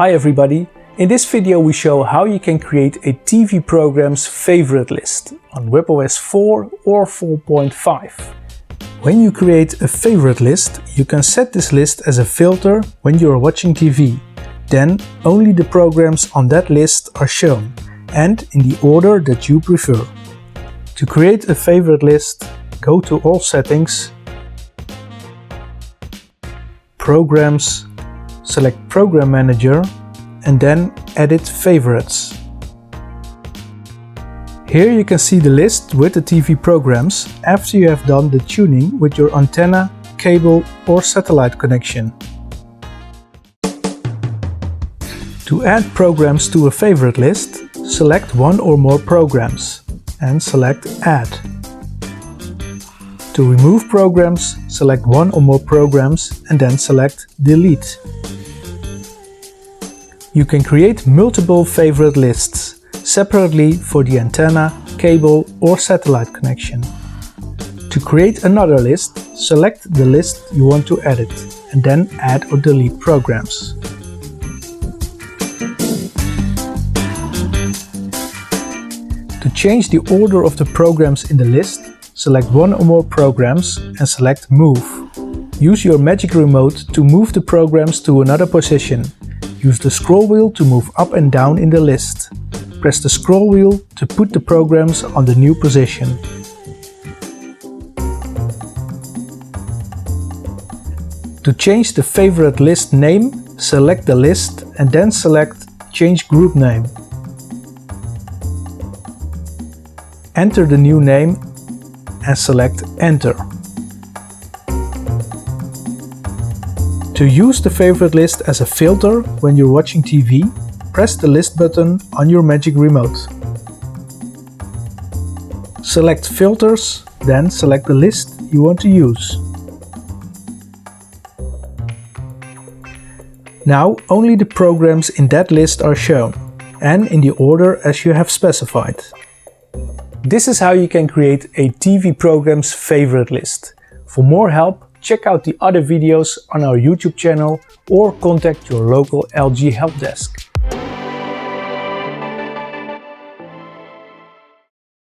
Hi everybody! In this video we show how you can create a TV program's favorite list on WebOS 4 or 4.5. When you create a favorite list, you can set this list as a filter when you are watching TV. Then only the programs on that list are shown and in the order that you prefer. To create a favorite list, go to All Settings, Programs, select Program Manager and then Edit Favorites. Here you can see the list with the TV programs after you have done the tuning with your antenna, cable or satellite connection. To add programs to a favorite list, select one or more programs and select Add. To remove programs, select one or more programs and then select Delete. You can create multiple favorite lists separately for the antenna, cable or satellite connection. To create another list, select the list you want to edit and then add or delete programs. To change the order of the programs in the list, select one or more programs and select Move. Use your Magic Remote to move the programs to another position. Use the scroll wheel to move up and down in the list. Press the scroll wheel to put the programs on the new position. To change the favorite list name, select the list and then select Change Group Name. Enter the new name and select Enter. To use the favorite list as a filter when you're watching TV, press the list button on your Magic Remote. Select Filters, then select the list you want to use. Now only the programs in that list are shown, and in the order as you have specified. This is how you can create a TV program's favorite list. For more help, check out the other videos on our YouTube channel or contact your local LG help desk.